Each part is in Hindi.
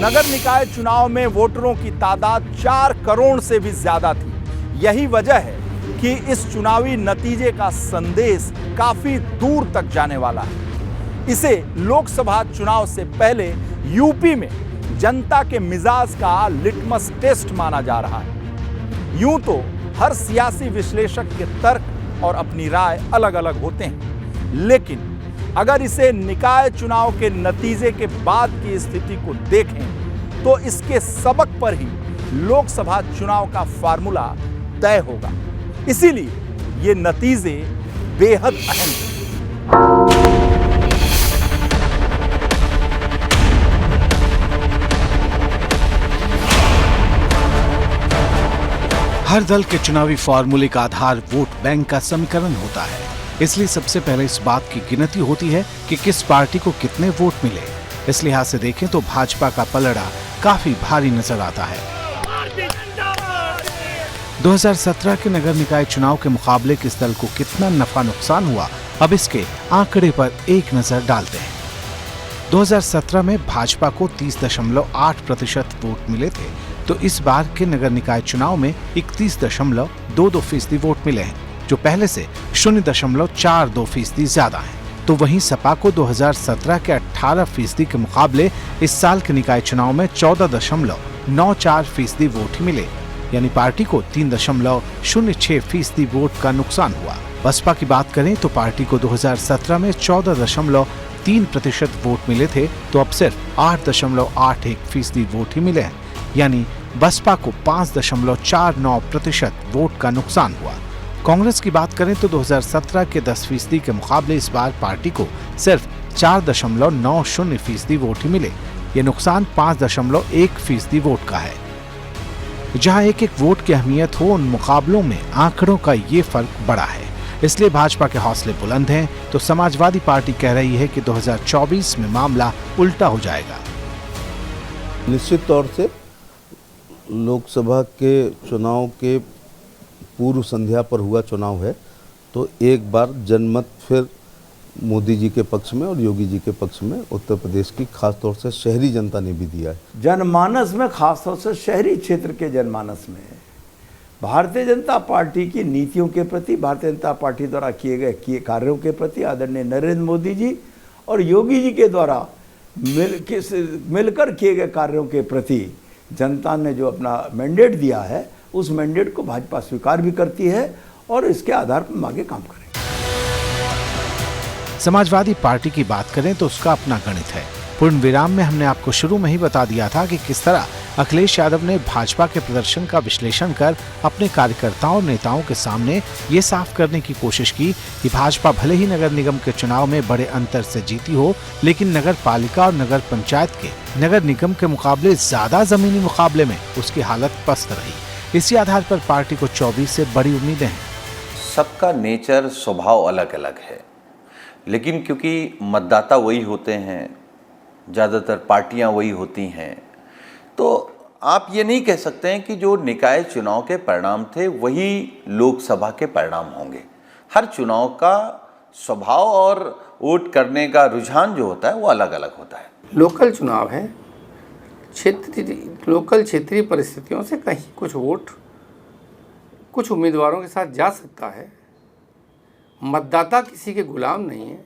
नगर निकाय चुनाव में वोटरों की तादाद 4 करोड़ से भी ज्यादा थी। यही वजह है कि इस चुनावी नतीजे का संदेश काफी दूर तक जाने वाला है। इसे लोकसभा चुनाव से पहले यूपी में जनता के मिजाज का लिटमस टेस्ट माना जा रहा है। यूं तो हर सियासी विश्लेषक के तर्क और अपनी राय अलग अलग होते हैं, लेकिन अगर इसे निकाय चुनाव के नतीजे के बाद की स्थिति को देखें तो इसके सबक पर ही लोकसभा चुनाव का फार्मूला तय होगा। इसीलिए ये नतीजे बेहद अहम हैं। हर दल के चुनावी फॉर्मूले का आधार वोट बैंक का समीकरण होता है, इसलिए सबसे पहले इस बात की गिनती होती है कि किस पार्टी को कितने वोट मिले। इस लिहाज से देखें तो भाजपा का पलड़ा काफी भारी नजर आता है। 2017 के नगर निकाय चुनाव के मुकाबले किस दल को कितना नफा नुकसान हुआ, अब इसके आंकड़े पर एक नजर डालते हैं। 2017 में भाजपा को 30.8% वोट मिले थे, तो इस बार के नगर निकाय चुनाव में 31.22% वोट मिले हैं, जो पहले से 0.42% ज्यादा है। तो वहीं सपा को 2017 के 18% के मुकाबले इस साल के निकाय चुनाव में 14.94% वोट ही मिले, यानी पार्टी को 3.06% वोट का नुकसान हुआ। बसपा की बात करें तो पार्टी को 2017 में 14.3% वोट मिले थे, तो अब सिर्फ 8.81% वोट ही मिले हैं, यानी बसपा को 5.49% वोट का नुकसान हुआ। कांग्रेस की बात करें तो 2017 के 10% के मुकाबले इस बार पार्टी को सिर्फ 4.90% वोट ही मिले। ये नुकसान 5.1% वोट का है। जहां एक एक वोट की अहमियत हो, उन मुकाबलों में आंकड़ों का ये फर्क बड़ा है। इसलिए भाजपा के हौसले बुलंद हैं, तो समाजवादी पार्टी कह रही है कि 2024 में मामला उल्टा हो जाएगा। निश्चित तौर से लोकसभा के चुनाव के पूर्व संध्या पर हुआ चुनाव है, तो एक बार जनमत फिर मोदी जी के पक्ष में और योगी जी के पक्ष में उत्तर प्रदेश की खासतौर से शहरी जनता ने भी दिया है। जनमानस में, खासतौर से शहरी क्षेत्र के जनमानस में भारतीय जनता पार्टी की नीतियों के प्रति, भारतीय जनता पार्टी द्वारा किए गए कार्यों के प्रति आदरणीय नरेंद्र मोदी जी और योगी जी के द्वारा मिलकर किए गए कार्यों के प्रति जनता ने जो अपना मैंडेट दिया है, उस मैंडेट को भाजपा स्वीकार भी करती है और इसके आधार पर हम आगे काम करेंगे। समाजवादी पार्टी की बात करें तो उसका अपना गणित है। पूर्ण विराम में हमने आपको शुरू में ही बता दिया था कि किस तरह अखिलेश यादव ने भाजपा के प्रदर्शन का विश्लेषण कर अपने कार्यकर्ताओं और नेताओं के सामने ये साफ करने की कोशिश की कि भाजपा भले ही नगर निगम के चुनाव में बड़े अंतर से जीती हो, लेकिन नगर पालिका और नगर पंचायत के नगर निगम के मुकाबले ज्यादा जमीनी मुकाबले में उसकी हालत पस्त रही। इसी आधार पर पार्टी को 24 से बड़ी उम्मीदें हैं। सबका नेचर, स्वभाव अलग अलग है, लेकिन क्योंकि मतदाता वही होते हैं, ज़्यादातर पार्टियां वही होती हैं, तो आप ये नहीं कह सकते हैं कि जो निकाय चुनाव के परिणाम थे वही लोकसभा के परिणाम होंगे। हर चुनाव का स्वभाव और वोट करने का रुझान जो होता है वो अलग अलग होता है। लोकल चुनाव है, लोकल क्षेत्रीय परिस्थितियों से कहीं कुछ वोट कुछ उम्मीदवारों के साथ जा सकता है। मतदाता किसी के गुलाम नहीं है,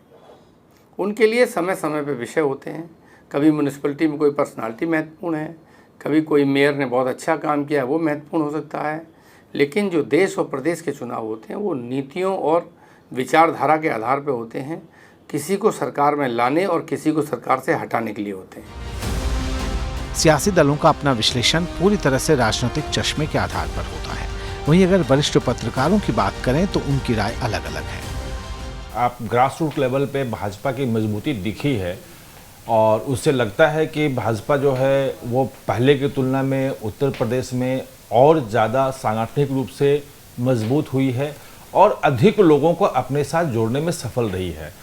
उनके लिए समय समय पे विषय होते हैं। कभी म्यूनिसिपैलिटी में कोई पर्सनालिटी महत्वपूर्ण है, कभी कोई मेयर ने बहुत अच्छा काम किया है, वो महत्वपूर्ण हो सकता है। लेकिन जो देश और प्रदेश के चुनाव होते हैं वो नीतियों और विचारधारा के आधार पर होते हैं, किसी को सरकार में लाने और किसी को सरकार से हटाने के लिए होते हैं। सियासी दलों का अपना विश्लेषण पूरी तरह से राजनीतिक चश्मे के आधार पर होता है। वहीं अगर वरिष्ठ पत्रकारों की बात करें तो उनकी राय अलग अलग है। आप ग्रास रूट लेवल पे भाजपा की मजबूती दिखी है और उससे लगता है कि भाजपा जो है वो पहले की तुलना में उत्तर प्रदेश में और ज़्यादा सांगठनिक रूप से मजबूत हुई है और अधिक लोगों को अपने साथ जोड़ने में सफल रही है।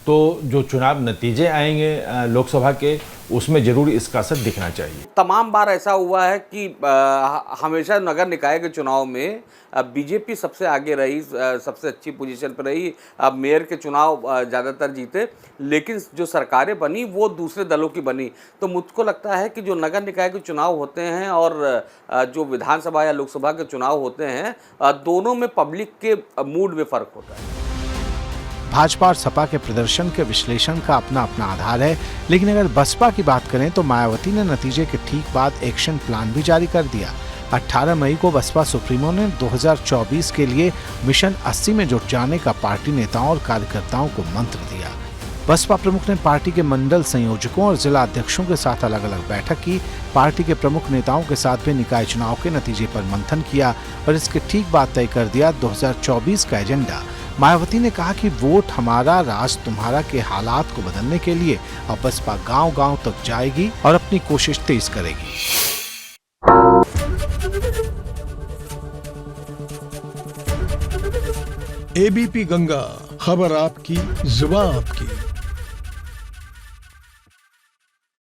तो जो चुनाव नतीजे आएंगे लोकसभा के, उसमें जरूर इसका असर दिखना चाहिए। तमाम बार ऐसा हुआ है कि हमेशा नगर निकाय के चुनाव में बीजेपी सबसे आगे रही, सबसे अच्छी पोजीशन पर रही। अब मेयर के चुनाव ज़्यादातर जीते, लेकिन जो सरकारें बनी वो दूसरे दलों की बनी। तो मुझको लगता है कि जो नगर निकाय के चुनाव होते हैं और जो विधानसभा या लोकसभा के चुनाव होते हैं, दोनों में पब्लिक के मूड में फ़र्क होता है। भाजपा और सपा के प्रदर्शन के विश्लेषण का अपना अपना आधार है, लेकिन अगर बसपा की बात करें तो मायावती ने नतीजे के ठीक बाद एक्शन प्लान भी जारी कर दिया। 18 मई को बसपा सुप्रीमो ने 2024 के लिए मिशन 80 में जुट जाने का पार्टी नेताओं और कार्यकर्ताओं को मंत्र दिया। बसपा प्रमुख ने पार्टी के मंडल संयोजकों और जिला अध्यक्षों के साथ अलग अलग बैठक की। पार्टी के प्रमुख नेताओं के साथ भी निकाय चुनाव के नतीजे पर मंथन किया और इसके ठीक बाद तय कर दिया 2024 का एजेंडा। मायावती ने कहा कि वोट हमारा, राज तुम्हारा के हालात को बदलने के लिए अब बसपा गांव-गांव तक जाएगी और अपनी कोशिश तेज करेगी। एबीपी गंगा, खबर आपकी, जुबान आपकी।